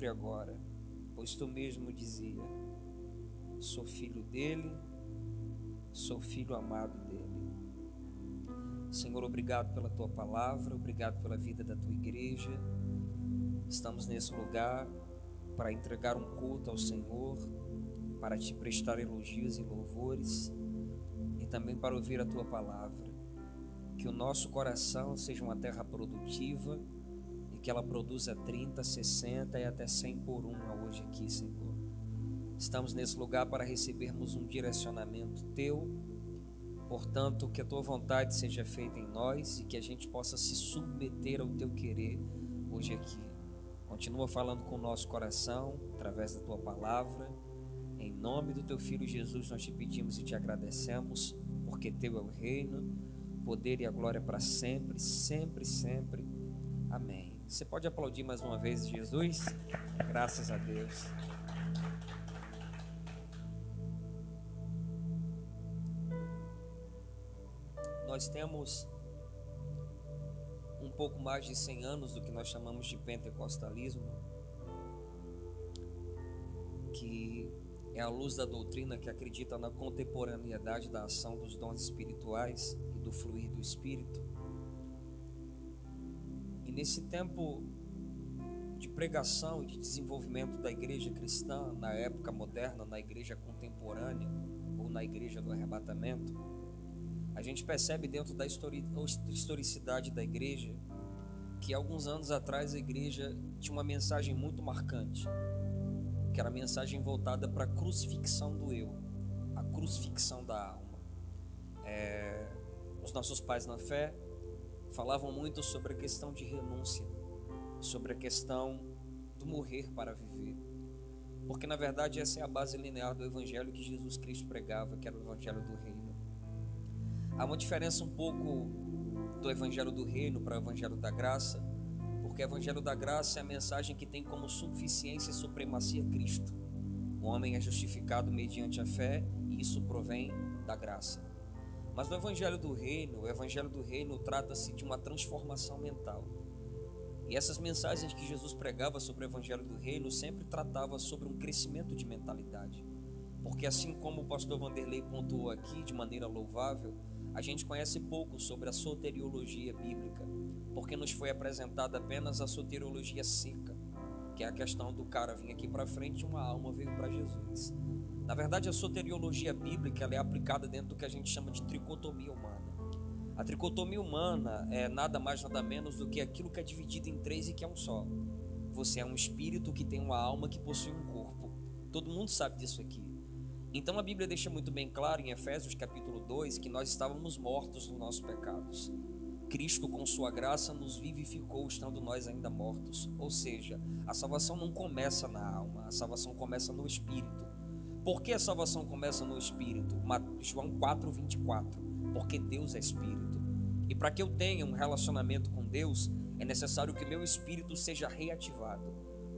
livre agora, pois tu mesmo dizia: sou filho dele, sou filho amado dele. Senhor, obrigado pela tua palavra, obrigado pela vida da tua igreja. Estamos nesse lugar para entregar um culto ao Senhor, para te prestar elogios e louvores e também para ouvir a tua palavra. Que o nosso coração seja uma terra produtiva e que ela produza 30, 60 e até 100 por uma hoje aqui, Senhor. Estamos nesse lugar para recebermos um direcionamento teu. Portanto, que a tua vontade seja feita em nós e que a gente possa se submeter ao teu querer hoje aqui. Continua falando com o nosso coração através da tua palavra. Em nome do teu Filho Jesus nós te pedimos e te agradecemos, porque teu é o reino, o poder e a glória para sempre, sempre, sempre. Amém. Você pode aplaudir mais uma vez Jesus? Graças a Deus. Nós temos um pouco mais de 100 anos do que nós chamamos de pentecostalismo, que é a luz da doutrina que acredita na contemporaneidade da ação dos dons espirituais e do fluir do Espírito. E nesse tempo de pregação e de desenvolvimento da igreja cristã, na época moderna, na igreja contemporânea ou na igreja do arrebatamento, a gente percebe dentro da historicidade da igreja que alguns anos atrás a igreja tinha uma mensagem muito marcante, que era a mensagem voltada para a crucifixão do eu, a crucifixão da alma. Os nossos pais na fé falavam muito sobre a questão de renúncia, sobre a questão do morrer para viver, porque na verdade essa é a base linear do evangelho que Jesus Cristo pregava, que era o evangelho do reino. Há uma diferença um pouco do evangelho do reino para o evangelho da graça, porque o evangelho da graça é a mensagem que tem como suficiência e supremacia Cristo. O homem é justificado mediante a fé e isso provém da graça. Mas no evangelho do reino, o evangelho do reino trata-se de uma transformação mental. E essas mensagens que Jesus pregava sobre o evangelho do reino sempre tratava sobre um crescimento de mentalidade. Porque assim como o pastor Vanderlei pontuou aqui de maneira louvável, a gente conhece pouco sobre a soteriologia bíblica, porque nos foi apresentada apenas a soteriologia seca, que é a questão do cara vir aqui para frente e uma alma veio para Jesus. Na verdade, a soteriologia bíblica ela é aplicada dentro do que a gente chama de tricotomia humana. A tricotomia humana é nada mais nada menos do que aquilo que é dividido em três e que é um só. Você é um espírito que tem uma alma que possui um corpo. Todo mundo sabe disso aqui. Então a Bíblia deixa muito bem claro em Efésios capítulo 2 que nós estávamos mortos nos nossos pecados. Cristo com sua graça nos vivificou estando nós ainda mortos. Ou seja, a salvação não começa na alma, a salvação começa no espírito. Por que a salvação começa no espírito? João 4:24, porque Deus é espírito. E para que eu tenha um relacionamento com Deus, é necessário que meu espírito seja reativado.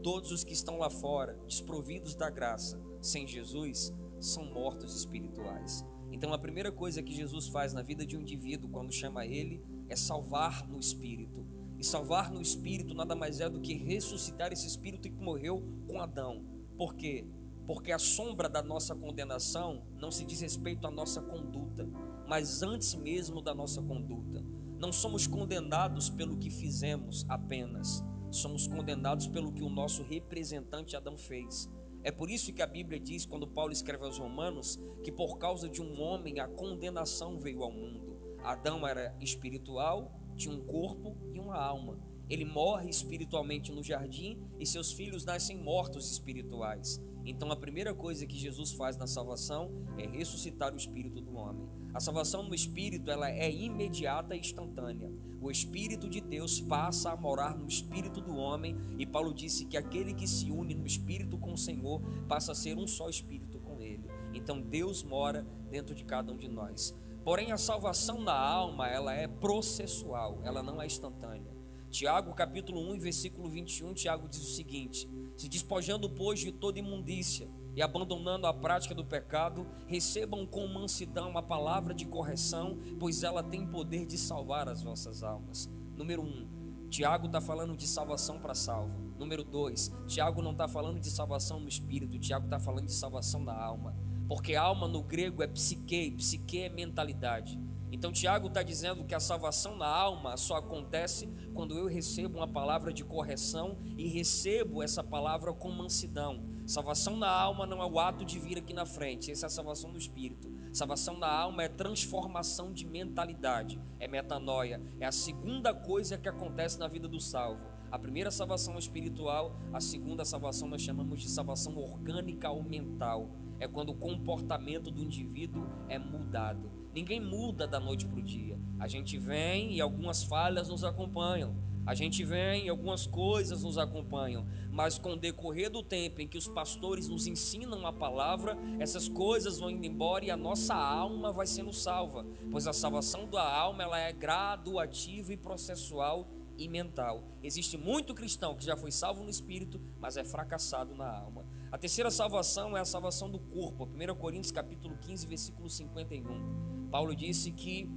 Todos os que estão lá fora, desprovidos da graça, sem Jesus, são mortos espirituais. Então a primeira coisa que Jesus faz na vida de um indivíduo quando chama ele é salvar no espírito. E salvar no espírito nada mais é do que ressuscitar esse espírito que morreu com Adão. Por quê? Porque a sombra da nossa condenação não se diz respeito à nossa conduta, mas antes mesmo da nossa conduta. Não somos condenados pelo que fizemos apenas, somos condenados pelo que o nosso representante Adão fez. É por isso que a Bíblia diz, quando Paulo escreve aos Romanos, que por causa de um homem a condenação veio ao mundo. Adão era espiritual, tinha um corpo e uma alma. Ele morre espiritualmente no jardim e seus filhos nascem mortos espirituais. Então a primeira coisa que Jesus faz na salvação é ressuscitar o espírito do homem. A salvação no espírito ela é imediata e instantânea. O Espírito de Deus passa a morar no espírito do homem e Paulo disse que aquele que se une no espírito com o Senhor passa a ser um só espírito com ele. Então Deus mora dentro de cada um de nós. Porém a salvação da alma ela é processual, ela não é instantânea. Tiago capítulo 1 versículo 21, Tiago diz o seguinte: se despojando pois de toda imundícia e abandonando a prática do pecado, recebam com mansidão a palavra de correção, pois ela tem poder de salvar as vossas almas. Número 1, Tiago está falando de salvação para salvo. Número 2, Tiago não está falando de salvação no espírito, Tiago está falando de salvação na alma. Porque alma no grego é psique é mentalidade. Então Tiago está dizendo que a salvação na alma só acontece quando eu recebo uma palavra de correção e recebo essa palavra com mansidão. Salvação na alma não é o ato de vir aqui na frente, essa é a salvação do espírito. Salvação na alma é transformação de mentalidade, é metanoia, é a segunda coisa que acontece na vida do salvo. A primeira salvação espiritual, a segunda salvação nós chamamos de salvação orgânica ou mental. É quando o comportamento do indivíduo é mudado. Ninguém muda da noite para o dia. A gente vem e algumas falhas nos acompanham. A gente vem e algumas coisas nos acompanham. Mas com o decorrer do tempo em que os pastores nos ensinam a palavra, essas coisas vão indo embora e a nossa alma vai sendo salva. Pois a salvação da alma ela é graduativa e processual e mental. Existe muito cristão que já foi salvo no espírito, mas é fracassado na alma. A terceira salvação é a salvação do corpo. 1 Coríntios capítulo 15, versículo 51. Paulo disse que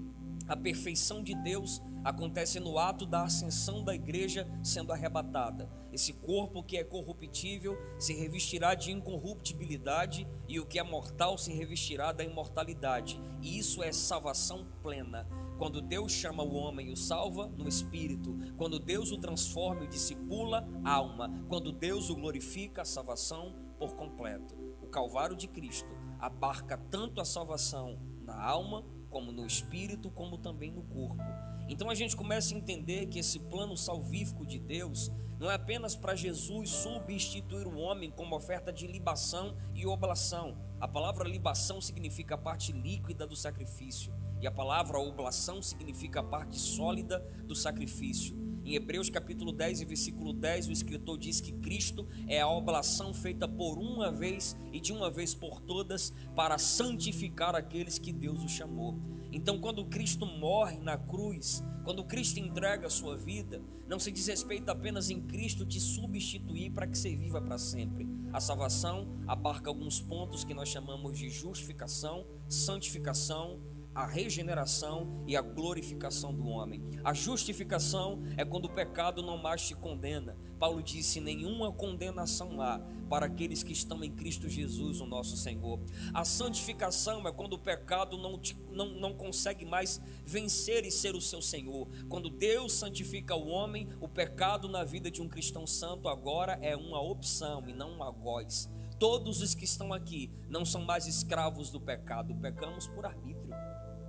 a perfeição de Deus acontece no ato da ascensão da igreja sendo arrebatada. Esse corpo que é corruptível se revestirá de incorruptibilidade e o que é mortal se revestirá da imortalidade. E isso é salvação plena. Quando Deus chama o homem e o salva no espírito, quando Deus o transforma e discipula, alma, quando Deus o glorifica, a salvação por completo. O Calvário de Cristo abarca tanto a salvação na alma, como no espírito, como também no corpo. Então a gente começa a entender que esse plano salvífico de Deus não é apenas para Jesus substituir o homem como oferta de libação e oblação. A palavra libação significa a parte líquida do sacrifício, e a palavra oblação significa a parte sólida do sacrifício. Em Hebreus capítulo 10 e versículo 10, o escritor diz que Cristo é a oblação feita por uma vez e de uma vez por todas para santificar aqueles que Deus o chamou. Então quando Cristo morre na cruz, quando Cristo entrega a sua vida, não se diz respeito apenas em Cristo te substituir para que você viva para sempre. A salvação abarca alguns pontos que nós chamamos de justificação, santificação, a regeneração e a glorificação do homem. A justificação é quando o pecado não mais te condena. Paulo disse: nenhuma condenação há para aqueles que estão em Cristo Jesus, o nosso Senhor. A santificação é quando o pecado não consegue mais vencer e ser o seu Senhor. Quando Deus santifica o homem, o pecado na vida de um cristão santo agora é uma opção e não um algoz. Todos os que estão aqui não são mais escravos do pecado, pecamos por arbítrio.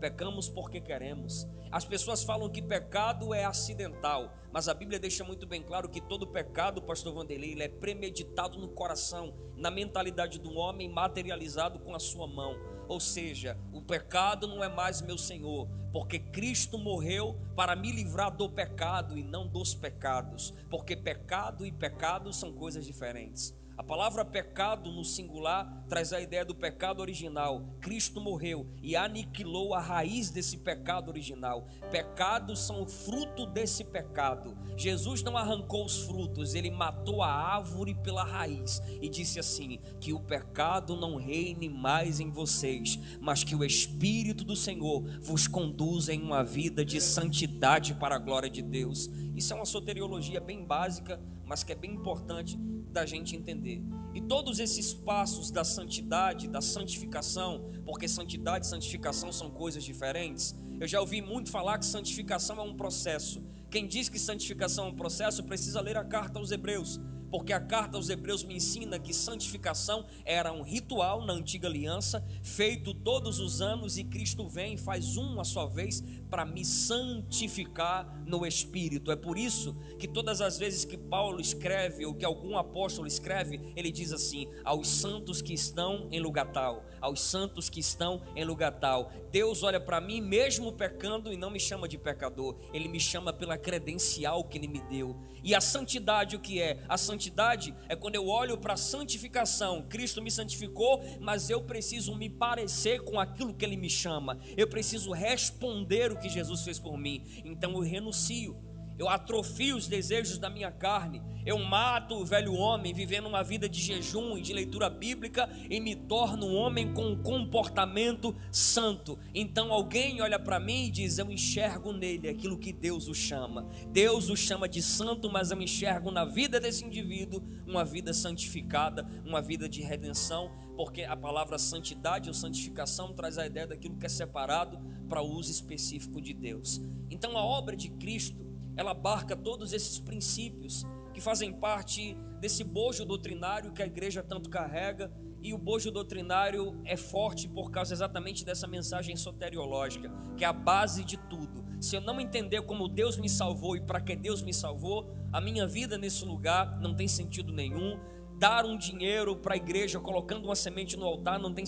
Pecamos porque queremos. As pessoas falam que pecado é acidental, mas a Bíblia deixa muito bem claro que todo pecado, pastor Vanderlei, ele é premeditado no coração, na mentalidade do homem, materializado com a sua mão. Ou seja, o pecado não é mais meu Senhor, porque Cristo morreu para me livrar do pecado e não dos pecados, porque pecado e pecado são coisas diferentes. A palavra pecado no singular traz a ideia do pecado original. Cristo morreu e aniquilou a raiz desse pecado original. Pecados são o fruto desse pecado. Jesus não arrancou os frutos, ele matou a árvore pela raiz e disse assim: que o pecado não reine mais em vocês, mas que o Espírito do Senhor vos conduza em uma vida de santidade para a glória de Deus. Isso é uma soteriologia bem básica, mas que é bem importante da gente entender. E todos esses passos da santidade, da santificação, porque santidade e santificação são coisas diferentes. Eu já ouvi muito falar que santificação é um processo. Quem diz que santificação é um processo precisa ler a carta aos Hebreus, porque a carta aos Hebreus me ensina que santificação era um ritual na antiga aliança, feito todos os anos, e Cristo vem e faz uma só vez para me santificar no Espírito. É por isso que todas as vezes que Paulo escreve, ou que algum apóstolo escreve, ele diz assim: aos santos que estão em lugar tal, aos santos que estão em lugar tal. Deus olha para mim mesmo pecando e não me chama de pecador, ele me chama pela credencial que ele me deu. E a santidade, o que é? A santidade é quando eu olho para a santificação. Cristo me santificou, mas eu preciso me parecer com aquilo que ele me chama. Eu preciso responder o que Jesus fez por mim. Então eu renuncio. eu atrofio os desejos da minha carne, eu mato o velho homem vivendo uma vida de jejum e de leitura bíblica e me torno um homem com um comportamento santo. Então alguém olha para mim e diz: eu enxergo nele aquilo que Deus o chama. Deus o chama de santo, mas eu enxergo na vida desse indivíduo uma vida santificada, uma vida de redenção, porque a palavra santidade ou santificação traz a ideia daquilo que é separado para o uso específico de Deus. Então a obra de Cristo, ela abarca todos esses princípios que fazem parte desse bojo doutrinário que a igreja tanto carrega. E o bojo doutrinário é forte por causa exatamente dessa mensagem soteriológica, que é a base de tudo. Se eu não entender como Deus me salvou e para que Deus me salvou, a minha vida nesse lugar não tem sentido nenhum. Dar um dinheiro para a igreja colocando uma semente no altar não tem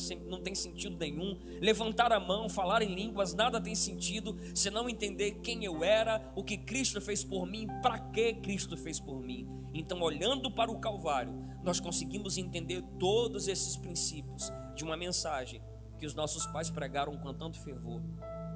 sentido nenhum. Levantar a mão, falar em línguas, nada tem sentido se não entender quem eu era, o que Cristo fez por mim, para que Cristo fez por mim. Então, olhando para o Calvário, nós conseguimos entender todos esses princípios de uma mensagem que os nossos pais pregaram com tanto fervor.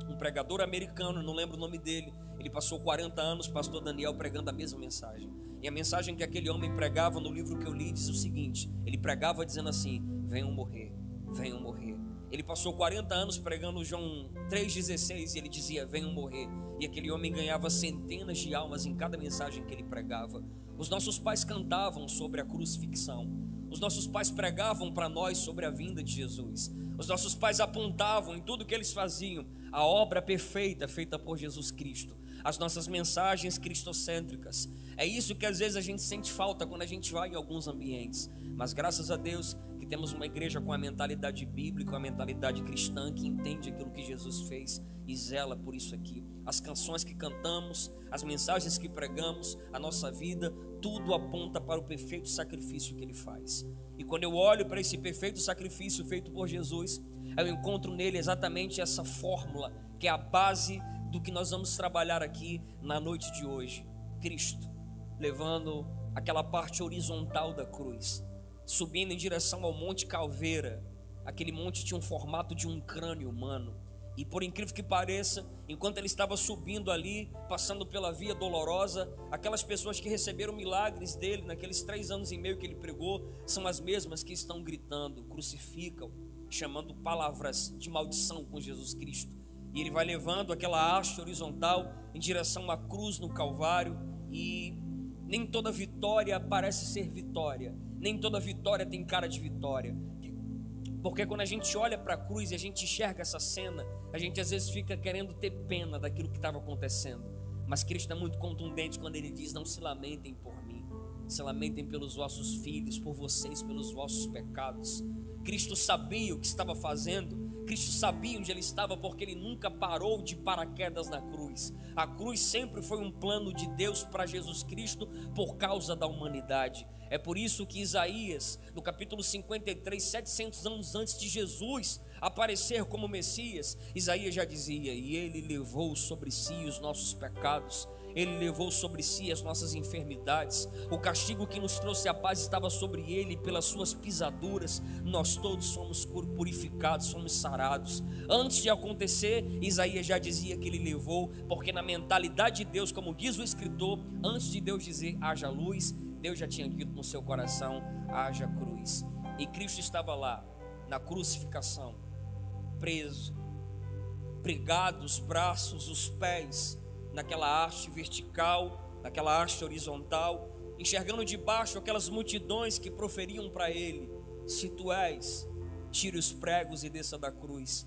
Um pregador americano, não lembro o nome dele, ele passou 40 anos, pastor Daniel, pregando a mesma mensagem. E a mensagem que aquele homem pregava no livro que eu li diz o seguinte: ele pregava dizendo assim: venham morrer, venham morrer. Ele passou 40 anos pregando João 3,16 e ele dizia: venham morrer. E aquele homem ganhava centenas de almas em cada mensagem que ele pregava. Os nossos pais cantavam sobre a crucifixão. Os nossos pais pregavam para nós sobre a vinda de Jesus. Os nossos pais apontavam em tudo que eles faziam a obra perfeita feita por Jesus Cristo. As nossas mensagens cristocêntricas. É isso que às vezes a gente sente falta quando a gente vai em alguns ambientes. Mas graças a Deus que temos uma igreja com a mentalidade bíblica, a mentalidade cristã, que entende aquilo que Jesus fez e zela por isso aqui. As canções que cantamos, as mensagens que pregamos, a nossa vida, tudo aponta para o perfeito sacrifício que Ele faz. E quando eu olho para esse perfeito sacrifício feito por Jesus, eu encontro nele exatamente essa fórmula, que é a base do que nós vamos trabalhar aqui na noite de hoje. Cristo levando aquela parte horizontal da cruz, subindo em direção ao Monte Calveira. Aquele monte tinha um formato de um crânio humano. E por incrível que pareça, enquanto ele estava subindo ali, passando pela via dolorosa, aquelas pessoas que receberam milagres dele naqueles 3 anos e meio que ele pregou, são as mesmas que estão gritando, crucificam, chamando palavras de maldição com Jesus Cristo. E ele vai levando aquela haste horizontal em direção à cruz no Calvário. E nem toda vitória parece ser vitória, nem toda vitória tem cara de vitória. Porque quando a gente olha para a cruz e a gente enxerga essa cena, a gente às vezes fica querendo ter pena daquilo que estava acontecendo. Mas Cristo é muito contundente quando Ele diz: não se lamentem por mim, se lamentem pelos vossos filhos, por vocês, pelos vossos pecados. Cristo sabia o que estava fazendo. Cristo sabia onde Ele estava, porque Ele nunca parou de paraquedas na cruz. A cruz sempre foi um plano de Deus para Jesus Cristo por causa da humanidade. É por isso que Isaías, no capítulo 53, 700 anos antes de Jesus aparecer como Messias, Isaías já dizia: e Ele levou sobre si os nossos pecados, Ele levou sobre si as nossas enfermidades, o castigo que nos trouxe a paz estava sobre Ele, pelas suas pisaduras nós todos somos purificados, somos sarados. Antes de acontecer, Isaías já dizia que Ele levou, porque na mentalidade de Deus, como diz o escritor, antes de Deus dizer haja luz, Deus já tinha dito no seu coração: haja cruz. E Cristo estava lá, na crucificação, preso, pregado os braços, os pés, naquela haste vertical, naquela haste horizontal, enxergando de baixo aquelas multidões que proferiam para ele: se tu és, tire os pregos e desça da cruz.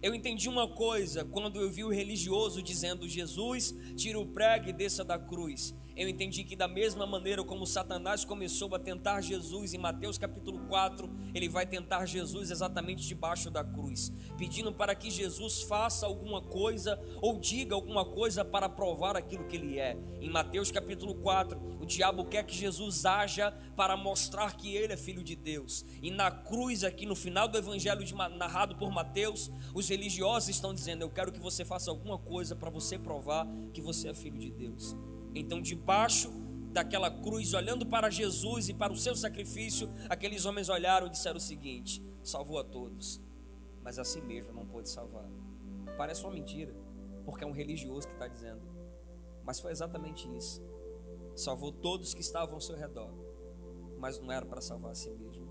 Eu entendi uma coisa quando eu vi o religioso dizendo: Jesus, tire o prego e desça da cruz. Eu entendi que da mesma maneira como Satanás começou a tentar Jesus em Mateus capítulo 4, ele vai tentar Jesus exatamente debaixo da cruz, pedindo para que Jesus faça alguma coisa ou diga alguma coisa para provar aquilo que ele é. Em Mateus capítulo 4, o diabo quer que Jesus haja para mostrar que ele é filho de Deus. E na cruz, aqui no final do evangelho narrado por Mateus, os religiosos estão dizendo: eu quero que você faça alguma coisa para você provar que você é filho de Deus. Então, debaixo daquela cruz, olhando para Jesus e para o seu sacrifício, aqueles homens olharam e disseram o seguinte: salvou a todos, mas a si mesmo não pôde salvar. Parece uma mentira, porque é um religioso que está dizendo. Mas foi exatamente isso. Salvou todos que estavam ao seu redor, mas não era para salvar a si mesmo.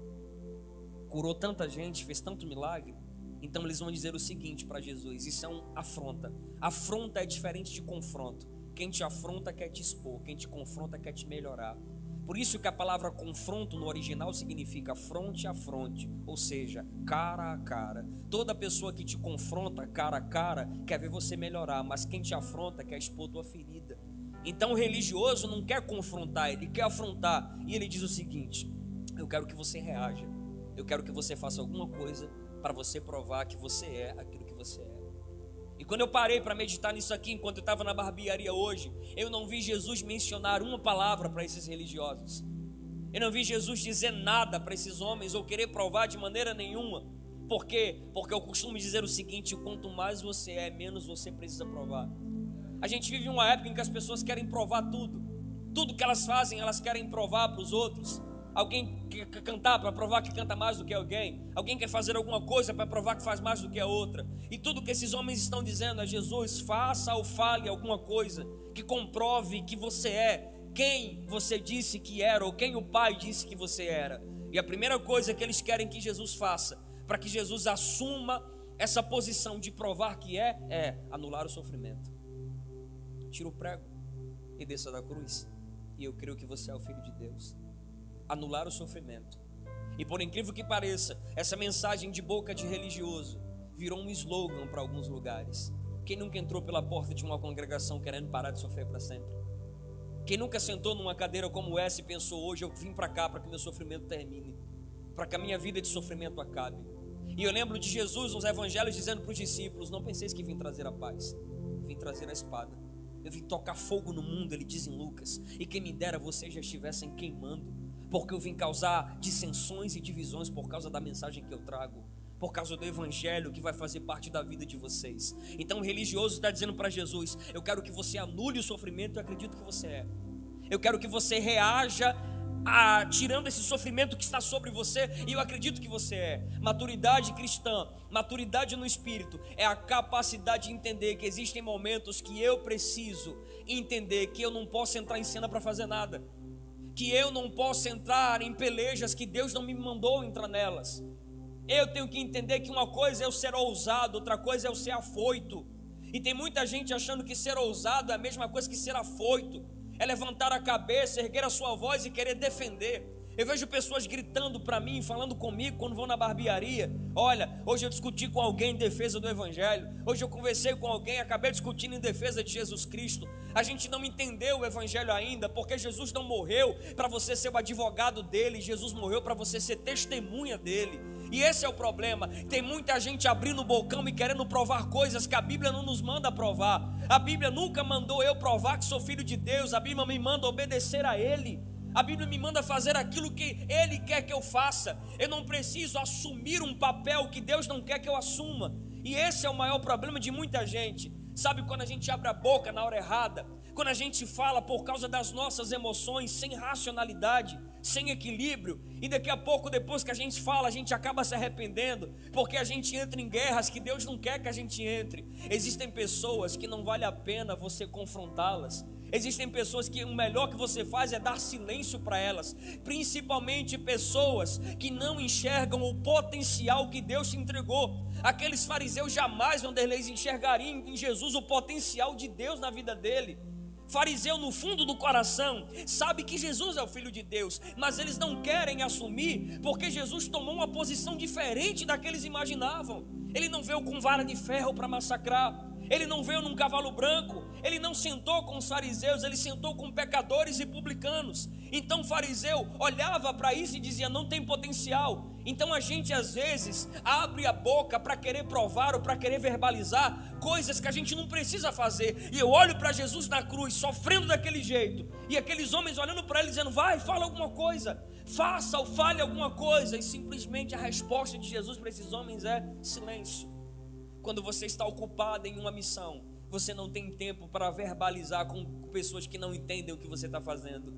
Curou tanta gente, fez tanto milagre. Então eles vão dizer o seguinte para Jesus: isso é uma afronta. Afronta é diferente de confronto. Quem te afronta quer te expor, quem te confronta quer te melhorar. Por isso que a palavra confronto no original significa fronte a fronte, ou seja, cara a cara. Toda pessoa que te confronta cara a cara quer ver você melhorar, mas quem te afronta quer expor tua ferida. Então o religioso não quer confrontar, ele quer afrontar. E ele diz o seguinte: eu quero que você reaja, eu quero que você faça alguma coisa para você provar que você é aquilo que você é. E quando eu parei para meditar nisso aqui, enquanto eu estava na barbearia hoje, eu não vi Jesus mencionar uma palavra para esses religiosos. Eu não vi Jesus dizer nada para esses homens, ou querer provar de maneira nenhuma. Por quê? Porque eu costumo dizer o seguinte: quanto mais você é, menos você precisa provar. A gente vive uma época em que as pessoas querem provar tudo. Tudo que elas fazem, elas querem provar para os outros. Alguém quer cantar para provar que canta mais do que alguém. Alguém quer fazer alguma coisa para provar que faz mais do que a outra. E tudo que esses homens estão dizendo é: Jesus, faça ou fale alguma coisa que comprove que você é quem você disse que era, ou quem o Pai disse que você era. E a primeira coisa que eles querem que Jesus faça, para que Jesus assuma essa posição de provar que é anular o sofrimento. Tira o prego e desça da cruz, e eu creio que você é o Filho de Deus. Anular o sofrimento. E por incrível que pareça, essa mensagem de boca de religioso virou um slogan para alguns lugares. Quem nunca entrou pela porta de uma congregação querendo parar de sofrer para sempre? Quem nunca sentou numa cadeira como essa e pensou: hoje eu vim para cá para que meu sofrimento termine, para que a minha vida de sofrimento acabe? E eu lembro de Jesus nos evangelhos dizendo para os discípulos: não penseis que vim trazer a paz, vim trazer a espada. Eu vim tocar fogo no mundo, ele diz em Lucas, e quem me dera vocês já estivessem queimando, porque eu vim causar dissensões e divisões por causa da mensagem que eu trago, por causa do evangelho que vai fazer parte da vida de vocês. Então o religioso está dizendo para Jesus: eu quero que você anule o sofrimento, eu acredito que você é. Eu quero que você reaja tirando esse sofrimento que está sobre você, e eu acredito que você é. Maturidade cristã, maturidade no espírito, é a capacidade de entender que existem momentos que eu preciso entender que eu não posso entrar em cena para fazer nada, que eu não posso entrar em pelejas que Deus não me mandou entrar nelas. Eu tenho que entender que uma coisa é eu ser ousado, outra coisa é eu ser afoito. E tem muita gente achando que ser ousado é a mesma coisa que ser afoito, é levantar a cabeça, erguer a sua voz e querer defender. Eu vejo pessoas gritando para mim, falando comigo quando vou na barbearia: olha, hoje eu discuti com alguém em defesa do evangelho, hoje eu conversei com alguém, acabei discutindo em defesa de Jesus Cristo. A gente não entendeu o evangelho ainda, porque Jesus não morreu para você ser o advogado dele, Jesus morreu para você ser testemunha dele. E esse é o problema. Tem muita gente abrindo o bocão e querendo provar coisas que a Bíblia não nos manda provar. A Bíblia nunca mandou eu provar que sou filho de Deus. A Bíblia me manda obedecer a Ele. A Bíblia me manda fazer aquilo que Ele quer que eu faça. Eu não preciso assumir um papel que Deus não quer que eu assuma. E esse é o maior problema de muita gente. Sabe, quando a gente abre a boca na hora errada, quando a gente fala por causa das nossas emoções, sem racionalidade, sem equilíbrio, e daqui a pouco, depois que a gente fala, a gente acaba se arrependendo, porque a gente entra em guerras que Deus não quer que a gente entre. Existem pessoas que não vale a pena você confrontá-las. Existem pessoas que o melhor que você faz é dar silêncio para elas, principalmente pessoas que não enxergam o potencial que Deus te entregou. Aqueles fariseus jamais, Vanderlei, enxergariam em Jesus o potencial de Deus na vida dele. Fariseu, no fundo do coração, sabe que Jesus é o Filho de Deus, mas eles não querem assumir, porque Jesus tomou uma posição diferente da que eles imaginavam. Ele não veio com vara de ferro para massacrar, ele não veio num cavalo branco, ele não sentou com os fariseus, ele sentou com pecadores e publicanos. Então o fariseu olhava para isso e dizia: não tem potencial. Então a gente às vezes abre a boca para querer provar ou para querer verbalizar coisas que a gente não precisa fazer. E eu olho para Jesus na cruz sofrendo daquele jeito, e aqueles homens olhando para ele dizendo: vai, fala alguma coisa, faça ou fale alguma coisa. E simplesmente a resposta de Jesus para esses homens é silêncio. Quando você está ocupado em uma missão, você não tem tempo para verbalizar com pessoas que não entendem o que você está fazendo.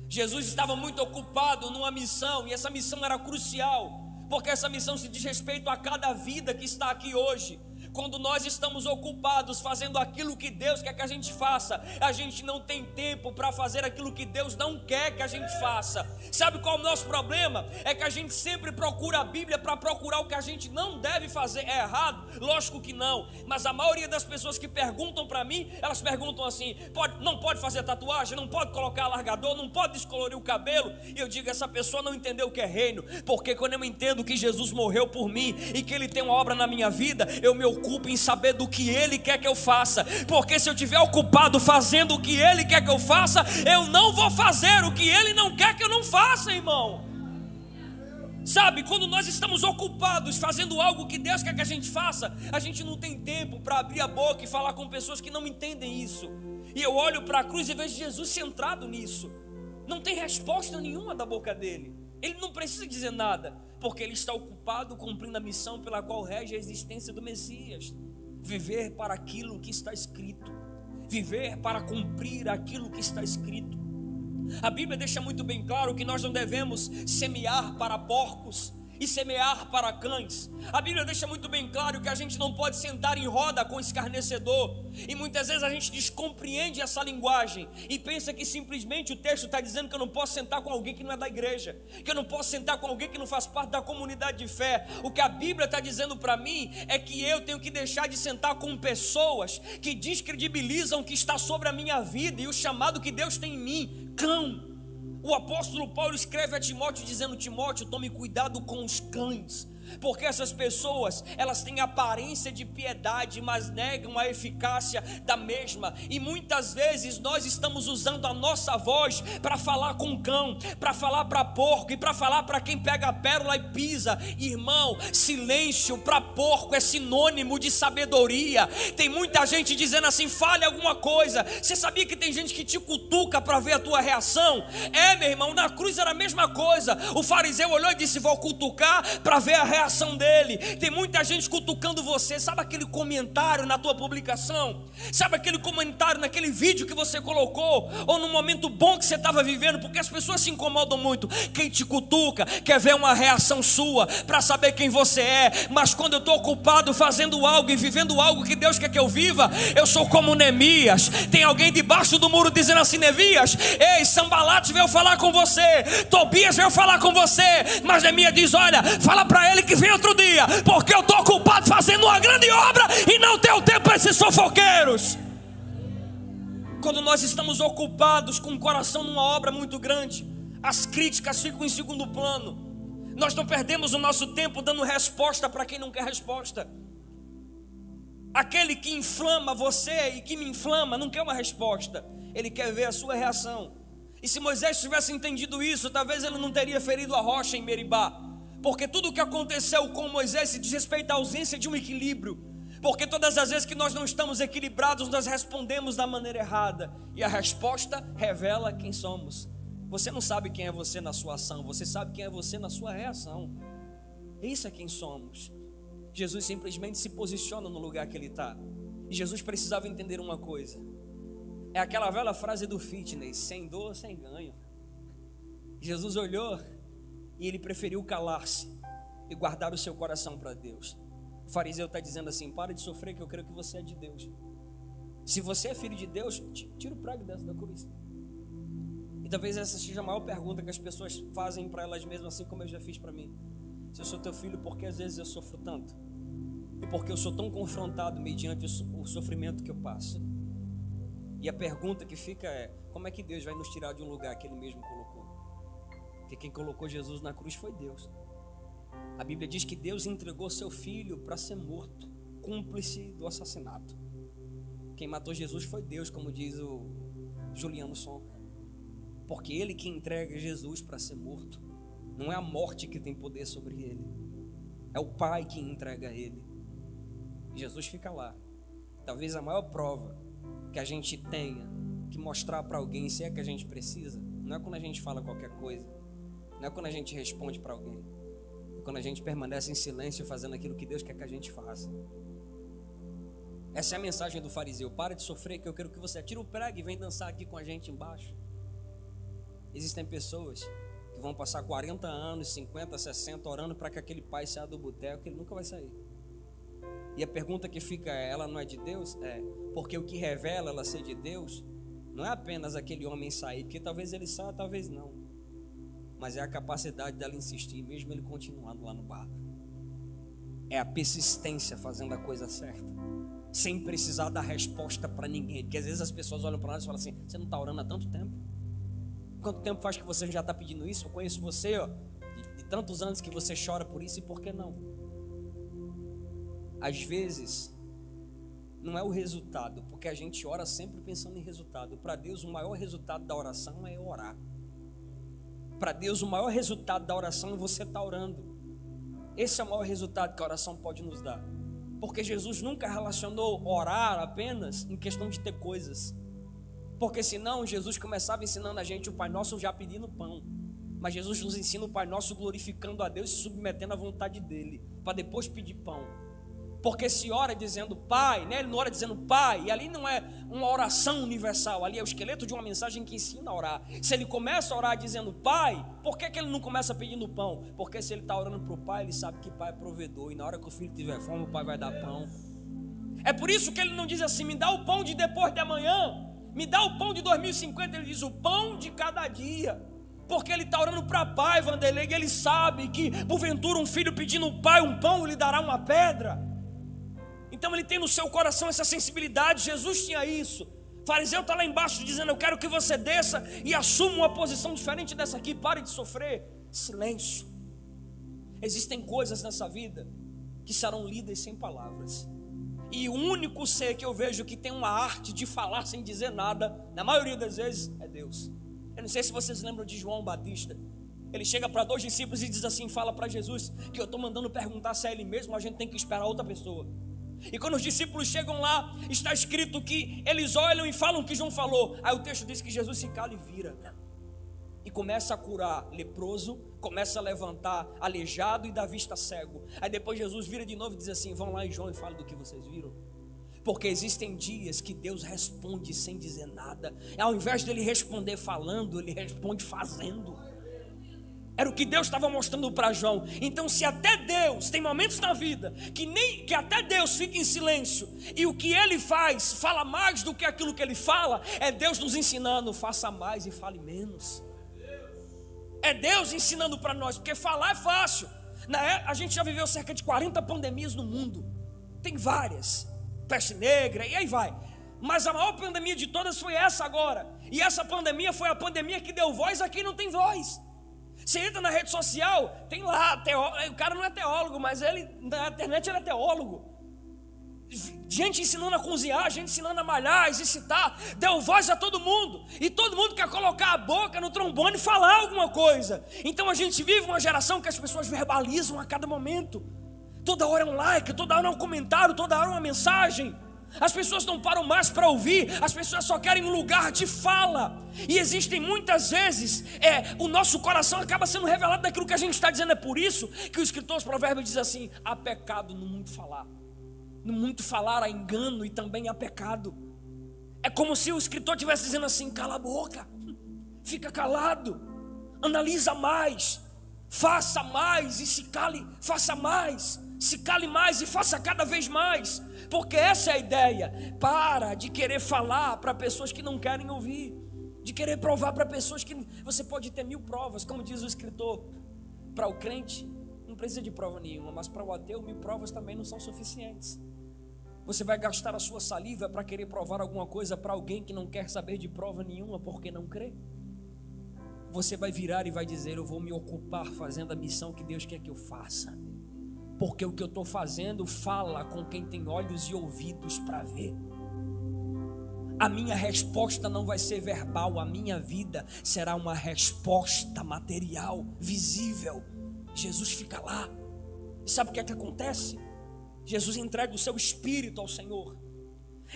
Jesus estava muito ocupado numa missão, e essa missão era crucial, porque essa missão se diz respeito a cada vida que está aqui hoje. Quando nós estamos ocupados fazendo aquilo que Deus quer que a gente faça, a gente não tem tempo para fazer aquilo que Deus não quer que a gente faça. Sabe qual é o nosso problema? É que a gente sempre procura a Bíblia para procurar o que a gente não deve fazer. É errado? Lógico que não. Mas a maioria das pessoas que perguntam para mim, elas perguntam assim: não pode fazer tatuagem, não pode colocar alargador, não pode descolorir o cabelo. E eu digo, essa pessoa não entendeu o que é reino. Porque quando eu entendo que Jesus morreu por mim e que Ele tem uma obra na minha vida, eu me ocupo em saber do que Ele quer que eu faça. Porque se eu estiver ocupado fazendo o que Ele quer que eu faça, eu não vou fazer o que Ele não quer que eu não faça, irmão. Sabe, quando nós estamos ocupados fazendo algo que Deus quer que a gente faça, a gente não tem tempo para abrir a boca e falar com pessoas que não entendem isso. E eu olho para a cruz e vejo Jesus centrado nisso. Não tem resposta nenhuma da boca dele. Ele não precisa dizer nada, porque ele está ocupado cumprindo a missão pela qual rege a existência do Messias. Viver para aquilo que está escrito. Viver para cumprir aquilo que está escrito. A Bíblia deixa muito bem claro que nós não devemos semear para porcos e semear para cães. A Bíblia deixa muito bem claro que a gente não pode sentar em roda com escarnecedor. E muitas vezes a gente descompreende essa linguagem e pensa que simplesmente o texto está dizendo que eu não posso sentar com alguém que não é da igreja, que eu não posso sentar com alguém que não faz parte da comunidade de fé. O que a Bíblia está dizendo para mim é que eu tenho que deixar de sentar com pessoas que descredibilizam o que está sobre a minha vida e o chamado que Deus tem em mim. Cão. O apóstolo Paulo escreve a Timóteo dizendo: Timóteo, tome cuidado com os cães, porque essas pessoas, elas têm aparência de piedade, mas negam a eficácia da mesma. E muitas vezes nós estamos usando a nossa voz para falar com cão, para falar para porco e para falar para quem pega a pérola e pisa. Irmão, silêncio para porco é sinônimo de sabedoria. Tem muita gente dizendo assim: fale alguma coisa. Você sabia que tem gente que te cutuca para ver a tua reação? Meu irmão, na cruz era a mesma coisa. O fariseu olhou e disse: vou cutucar para ver a reação dele. Tem muita gente cutucando você. Sabe aquele comentário na tua publicação? Sabe aquele comentário naquele vídeo que você colocou? Ou no momento bom que você estava vivendo? Porque as pessoas se incomodam muito. Quem te cutuca quer ver uma reação sua para saber quem você é. Mas quando eu estou ocupado fazendo algo e vivendo algo que Deus quer que eu viva, eu sou como Neemias. Tem alguém debaixo do muro dizendo assim: Neemias, ei, Sambalate veio falar com você, Tobias veio falar com você. Mas Neemias diz: olha, fala para ele que vem outro dia, porque eu estou ocupado fazendo uma grande obra e não tenho tempo para esses fofoqueiros. Quando nós estamos ocupados com o coração numa obra muito grande, as críticas ficam em segundo plano. Nós não perdemos o nosso tempo dando resposta para quem não quer resposta. Aquele que inflama você e que me inflama não quer uma resposta, ele quer ver a sua reação. E se Moisés tivesse entendido isso, talvez ele não teria ferido a rocha em Meribá. Porque tudo o que aconteceu com Moisés se diz respeito à ausência de um equilíbrio. Porque todas as vezes que nós não estamos equilibrados, nós respondemos da maneira errada. E a resposta revela quem somos. Você não sabe quem é você na sua ação, você sabe quem é você na sua reação. Isso é quem somos. Jesus simplesmente se posiciona no lugar que ele está. E Jesus precisava entender uma coisa. É aquela velha frase do fitness: sem dor, sem ganho. Jesus olhou e ele preferiu calar-se e guardar o seu coração para Deus. O fariseu está dizendo assim: para de sofrer, que eu creio que você é de Deus. Se você é filho de Deus, tira o prego dessa da cruz. E talvez essa seja a maior pergunta que as pessoas fazem para elas mesmas, assim como eu já fiz para mim. Se eu sou teu filho, por que às vezes eu sofro tanto? E por que eu sou tão confrontado mediante o sofrimento que eu passo? E a pergunta que fica é: como é que Deus vai nos tirar de um lugar que Ele mesmo colocou? Porque quem colocou Jesus na cruz foi Deus. A Bíblia diz que Deus entregou seu filho para ser morto, cúmplice do assassinato. Quem matou Jesus foi Deus, como diz o Juliano Som. Porque Ele que entrega Jesus para ser morto. Não é a morte que tem poder sobre Ele, é o Pai que entrega Ele. Jesus fica lá. Talvez a maior prova que a gente tenha que mostrar para alguém, se é que a gente precisa, não é quando a gente fala qualquer coisa, não é quando a gente responde para alguém, é quando a gente permanece em silêncio fazendo aquilo que Deus quer que a gente faça. Essa é a mensagem do fariseu: para de sofrer, que eu quero que você tira o prego e vem dançar aqui com a gente embaixo. Existem pessoas que vão passar 40 anos, 50, 60 orando para que aquele pai saia do boteco, ele nunca vai sair. E a pergunta que fica é: ela não é de Deus? É, porque o que revela ela ser de Deus não é apenas aquele homem sair, porque talvez ele saia, talvez não, mas é a capacidade dela insistir, mesmo ele continuando lá no barco. É a persistência fazendo a coisa certa, sem precisar dar resposta para ninguém. Porque às vezes as pessoas olham para nós e falam assim: você não está orando há tanto tempo? Quanto tempo faz que você já está pedindo isso? Eu conheço você, ó, de tantos anos que você chora por isso, e por que não? Às vezes não é o resultado, porque a gente ora sempre pensando em resultado. Para Deus o maior resultado da oração é orar. Para Deus o maior resultado da oração é você estar orando. Esse é o maior resultado que a oração pode nos dar. Porque Jesus nunca relacionou orar apenas em questão de ter coisas. Porque senão Jesus começava ensinando a gente o Pai Nosso já pedindo pão. Mas Jesus nos ensina o Pai Nosso glorificando a Deus e se submetendo à vontade dEle, para depois pedir pão. Porque se ora dizendo Pai, né? Ele não ora dizendo Pai, e ali não é uma oração universal, ali é o esqueleto de uma mensagem que ensina a orar. Se ele começa a orar dizendo Pai, por que ele não começa pedindo pão? Porque se ele está orando para o Pai, ele sabe que Pai é provedor, e na hora que o filho tiver fome, o Pai vai dar pão. É por isso que ele não diz assim: me dá o pão de depois de amanhã, me dá o pão de 2050, ele diz o pão de cada dia. Porque ele está orando para Pai, Vanderlei, e ele sabe que porventura um filho pedindo ao Pai um pão, lhe dará uma pedra. Então ele tem no seu coração essa sensibilidade. Jesus tinha isso. O fariseu está lá embaixo dizendo: eu quero que você desça e assuma uma posição diferente dessa aqui, pare de sofrer. Silêncio. Existem coisas nessa vida que serão lidas sem palavras, e o único ser que eu vejo que tem uma arte de falar sem dizer nada, na maioria das vezes, é Deus. Eu não sei se vocês lembram de João Batista. Ele chega para 2 discípulos e diz assim: fala para Jesus que eu estou mandando perguntar se é ele mesmo, a gente tem que esperar outra pessoa. E quando os discípulos chegam lá, está escrito que eles olham e falam o que João falou. Aí o texto diz que Jesus se cala e vira, e começa a curar leproso, começa a levantar aleijado e dar vista cego. Aí depois Jesus vira de novo e diz assim: vão lá em João e falem do que vocês viram. Porque existem dias que Deus responde sem dizer nada. Ao invés dele responder falando, ele responde fazendo. Era o que Deus estava mostrando para João. Então, se até Deus, tem momentos na vida que até Deus fica em silêncio, e o que ele faz fala mais do que aquilo que ele fala, é Deus nos ensinando: faça mais e fale menos. É Deus ensinando para nós, porque falar é fácil. A gente já viveu cerca de 40 pandemias no mundo. Tem várias, peste negra e aí vai. Mas a maior pandemia de todas foi essa agora. E essa pandemia foi a pandemia que deu voz a quem não tem voz. Você entra na rede social, tem lá, o cara não é teólogo, mas ele, na internet ele é teólogo. Gente ensinando a cozinhar, gente ensinando a malhar, exercitar, deu voz a todo mundo. E todo mundo quer colocar a boca no trombone e falar alguma coisa. Então a gente vive uma geração que as pessoas verbalizam a cada momento. Toda hora é um like, toda hora é um comentário, toda hora é uma mensagem. As pessoas não param mais para ouvir, as pessoas só querem um lugar de fala. E existem muitas vezes, o nosso coração acaba sendo revelado daquilo que a gente está dizendo. É por isso que o escritor dos Provérbios diz assim: há pecado no muito falar. No muito falar há engano e também há pecado. É como se o escritor estivesse dizendo assim: cala a boca, fica calado, analisa mais, faça mais e se cale, faça mais. Se cale mais e faça cada vez mais. Porque essa é a ideia. Para de querer falar para pessoas que não querem ouvir, de querer provar para pessoas que você pode ter 1000 provas. Como diz o escritor, para o crente não precisa de prova nenhuma, mas para o ateu 1000 provas também não são suficientes. Você vai gastar a sua saliva para querer provar alguma coisa para alguém que não quer saber de prova nenhuma porque não crê? Você vai virar e vai dizer: eu vou me ocupar fazendo a missão que Deus quer que eu faça, porque o que eu estou fazendo fala com quem tem olhos e ouvidos para ver. A minha resposta não vai ser verbal, a minha vida será uma resposta material, visível. Jesus fica lá. E sabe o que é que acontece? Jesus entrega o seu espírito ao Senhor.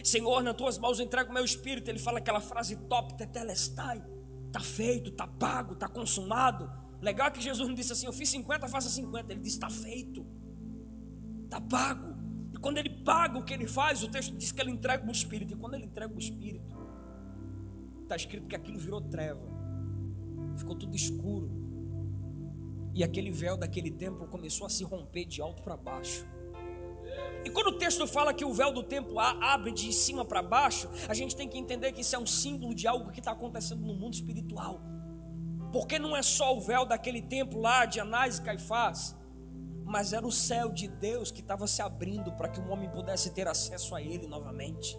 Senhor, nas tuas mãos eu entrego o meu espírito. Ele fala aquela frase top, tetelestai. Está feito, está pago, está consumado. Legal que Jesus não disse assim: eu fiz 50, faça 50. Ele disse: está feito, está pago. E quando ele paga, o que ele faz? O texto diz que ele entrega o espírito. E quando ele entrega o espírito, está escrito que aquilo virou treva, ficou tudo escuro. E aquele véu daquele templo começou a se romper de alto para baixo. E quando o texto fala que o véu do templo abre de cima para baixo, a gente tem que entender que isso é um símbolo de algo que está acontecendo no mundo espiritual. Porque não é só o véu daquele templo lá de Anás e Caifás, mas era o céu de Deus que estava se abrindo para que o homem pudesse ter acesso a ele novamente.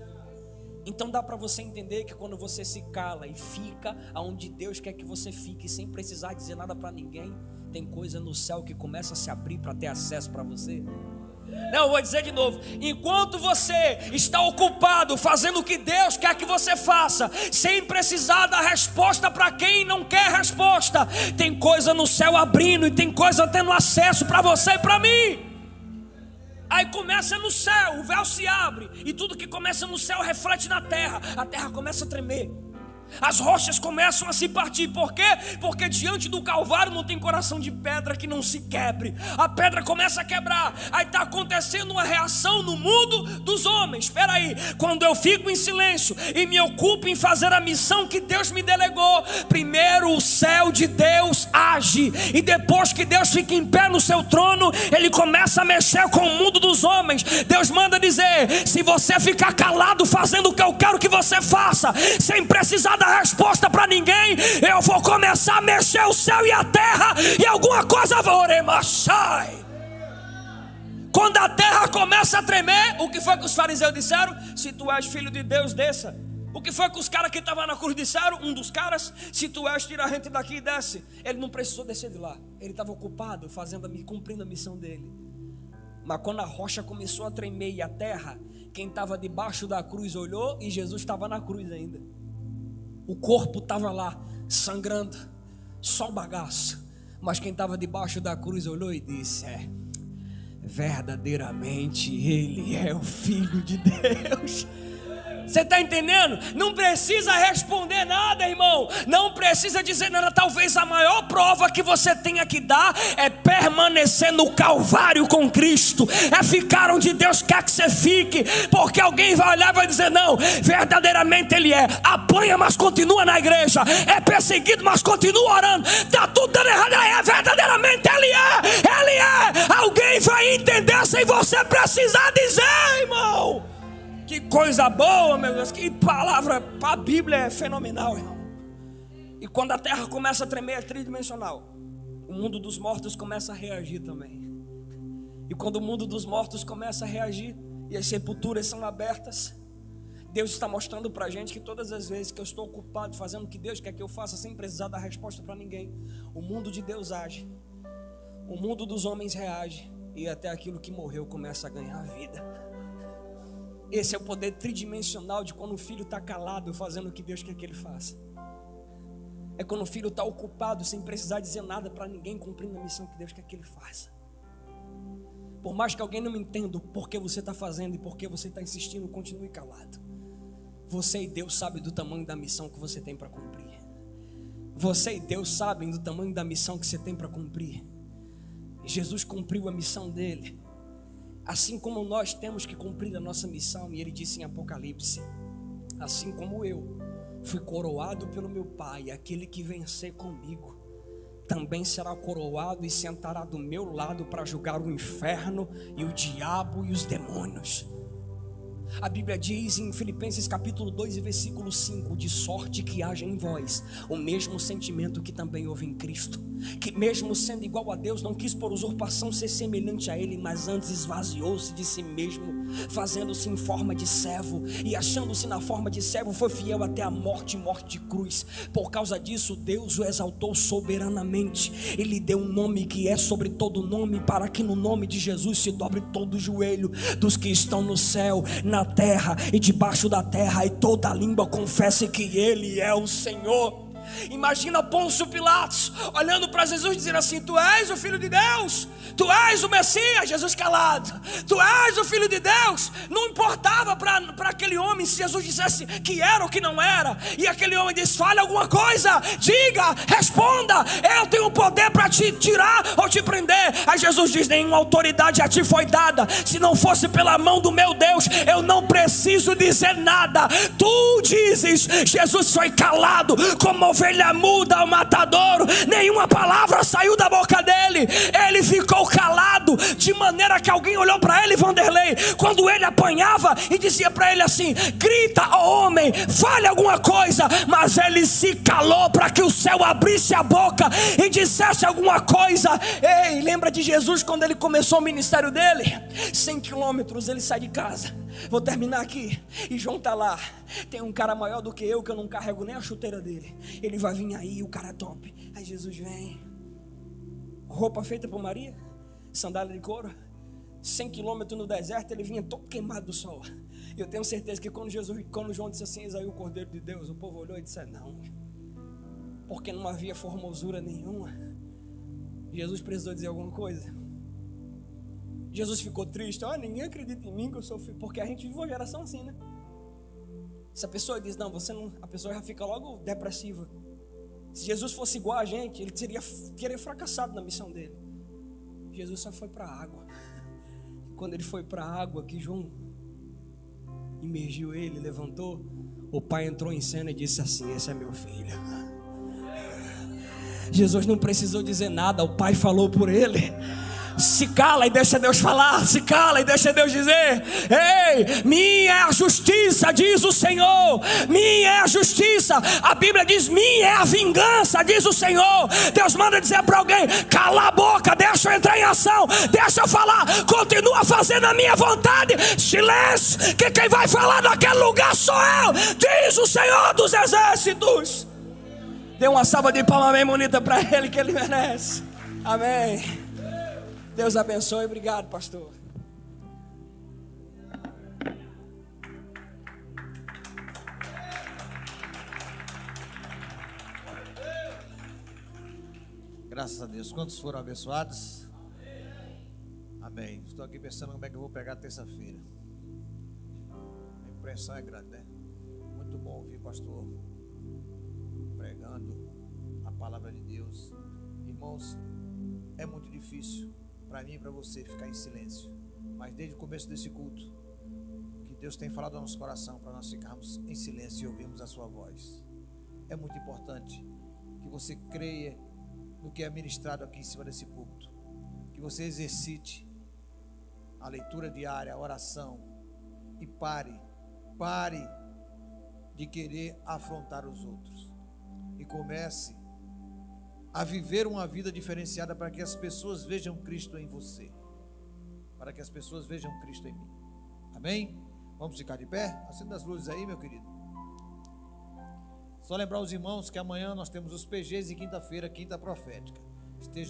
Então dá para você entender que quando você se cala e fica aonde Deus quer que você fique, sem precisar dizer nada para ninguém, tem coisa no céu que começa a se abrir para ter acesso para você. Não, eu vou dizer de novo. Enquanto você está ocupado fazendo o que Deus quer que você faça, sem precisar dar resposta para quem não quer resposta, tem coisa no céu abrindo e tem coisa tendo acesso para você e para mim. Aí começa no céu, o véu se abre, e tudo que começa no céu reflete na terra. A terra começa a tremer, as rochas começam a se partir. Por quê? Porque diante do Calvário não tem coração de pedra que não se quebre. A pedra começa a quebrar. Aí está acontecendo uma reação no mundo dos homens. Espera aí, quando eu fico em silêncio e me ocupo em fazer a missão que Deus me delegou, primeiro o céu de Deus age, e depois que Deus fica em pé no seu trono, Ele começa a mexer com o mundo dos homens. Deus manda dizer: se você ficar calado fazendo o que eu quero que você faça, sem precisar dar resposta para ninguém, eu vou começar a mexer o céu e a terra, e alguma coisa vai oremachai. Quando a terra começa a tremer, o que foi que os fariseus disseram? Se tu és filho de Deus, desça. O que foi que os caras que estavam na cruz disseram? Um dos caras: se tu és, tira a gente daqui e desce. Ele não precisou descer de lá, ele estava ocupado cumprindo a missão dele. Mas quando a rocha começou a tremer e a terra, quem estava debaixo da cruz olhou, e Jesus estava na cruz ainda. O corpo estava lá, sangrando, só o bagaço. Mas quem estava debaixo da cruz olhou e disse: verdadeiramente Ele é o Filho de Deus. Você está entendendo? Não precisa responder nada, irmão. Não precisa dizer nada. Talvez a maior prova que você tenha que dar é permanecer no Calvário com Cristo. É ficar onde Deus quer que você fique. Porque alguém vai olhar e vai dizer: não, verdadeiramente Ele é. Apanha, mas continua na igreja. É perseguido, mas continua orando. Está tudo dando errado. Verdadeiramente Ele é. Ele é. Alguém vai entender sem você precisar dizer, irmão. Que coisa boa, meu Deus. Que palavra. A Bíblia é fenomenal, irmão. E quando a terra começa a tremer, é tridimensional. O mundo dos mortos começa a reagir também. E quando o mundo dos mortos começa a reagir e as sepulturas são abertas, Deus está mostrando pra gente que todas as vezes que eu estou ocupado fazendo o que Deus quer que eu faça, sem precisar dar resposta para ninguém, o mundo de Deus age, o mundo dos homens reage, e até aquilo que morreu começa a ganhar vida. Esse é o poder tridimensional de quando o filho está calado fazendo o que Deus quer que ele faça. É quando o filho está ocupado sem precisar dizer nada para ninguém, cumprindo a missão que Deus quer que ele faça. Por mais que alguém não entenda o porquê você está fazendo e porquê você está insistindo, continue calado. Você e Deus sabem do tamanho da missão que você tem para cumprir. Você e Deus sabem do tamanho da missão que você tem para cumprir. Jesus cumpriu a missão dele, assim como nós temos que cumprir a nossa missão. E ele disse em Apocalipse: assim como eu fui coroado pelo meu Pai, aquele que vencer comigo também será coroado e sentará do meu lado para julgar o inferno e o diabo e os demônios. A Bíblia diz em Filipenses capítulo 2 e versículo 5: de sorte que haja em vós o mesmo sentimento que também houve em Cristo, que mesmo sendo igual a Deus, não quis por usurpação ser semelhante a Ele, mas antes esvaziou-se de si mesmo, fazendo-se em forma de servo, e achando-se na forma de servo, foi fiel até a morte, morte de cruz. Por causa disso Deus o exaltou soberanamente, e lhe deu um nome que é sobre todo nome, para que no nome de Jesus se dobre todo o joelho dos que estão no céu, na terra e debaixo da terra, e toda língua confesse que Ele é o Senhor. Imagina Pôncio Pilatos olhando para Jesus dizendo assim: tu és o Filho de Deus, tu és o Messias. Jesus calado: tu és o Filho de Deus. Não importava para aquele homem se Jesus dissesse que era ou que não era. E aquele homem diz: fale alguma coisa, diga, responda, eu tenho poder para te tirar ou te prender. Aí Jesus diz: nenhuma autoridade a ti foi dada, se não fosse pela mão do meu Deus, eu não preciso dizer nada. Tu dizes. Jesus foi calado como ovelha muda ao matadouro. Nenhuma palavra saiu da boca dele. Ele ficou calado de maneira que alguém olhou para ele, Vanderlei, quando ele apanhava e dizia para ele assim: grita, ó homem, fale alguma coisa, mas ele se calou para que o céu abrisse a boca e dissesse alguma coisa. Ei, lembra de Jesus quando ele começou o ministério dele? 100 quilômetros ele sai de casa. Vou terminar aqui. E João está lá. Tem um cara maior do que eu não carrego nem a chuteira dele. Ele vai vir aí, o cara é top. Aí Jesus vem, roupa feita por Maria, sandália de couro, 100 quilômetros no deserto. Ele vinha todo queimado do sol. E eu tenho certeza que quando João disse assim: eis aí o Cordeiro de Deus, o povo olhou e disse: não, porque não havia formosura nenhuma. Jesus precisou dizer alguma coisa. Jesus ficou triste: ninguém acredita em mim que eu sou filho. Porque a gente vive uma geração assim, né? Se a pessoa diz não, você não, a pessoa já fica logo depressiva. Se Jesus fosse igual a gente, ele teria fracassado na missão dele. Jesus só foi para a água. Quando ele foi para a água, que João imergiu ele, levantou, o pai entrou em cena e disse assim: esse é meu filho. Jesus não precisou dizer nada, o pai falou por ele. Se cala e deixa Deus falar. Se cala e deixa Deus dizer: ei, minha é a justiça, diz o Senhor. Minha é a justiça. A Bíblia diz: minha é a vingança, diz o Senhor. Deus manda dizer para alguém: cala a boca, deixa eu entrar em ação, deixa eu falar, continua fazendo a minha vontade. Silêncio, que quem vai falar naquele lugar sou eu, diz o Senhor dos exércitos. Dê uma salva de palmas bem bonita para ele, que ele merece. Amém. Deus abençoe. Obrigado, pastor. Graças a Deus. Quantos foram abençoados? Amém. Estou aqui pensando como é que eu vou pegar terça-feira. A impressão é grande, né? Muito bom ouvir o pastor pregando a palavra de Deus. Irmãos, é muito difícil para mim e para você ficar em silêncio, mas desde o começo desse culto, que Deus tem falado ao nosso coração para nós ficarmos em silêncio e ouvirmos a sua voz. É muito importante que você creia no que é ministrado aqui em cima desse púlpito, que você exercite a leitura diária, a oração, e pare de querer afrontar os outros e comece a viver uma vida diferenciada para que as pessoas vejam Cristo em você, para que as pessoas vejam Cristo em mim. Amém? Vamos ficar de pé? Acenda as luzes aí, meu querido. Só lembrar os irmãos que amanhã nós temos os PGs e quinta-feira, quinta profética. Esteja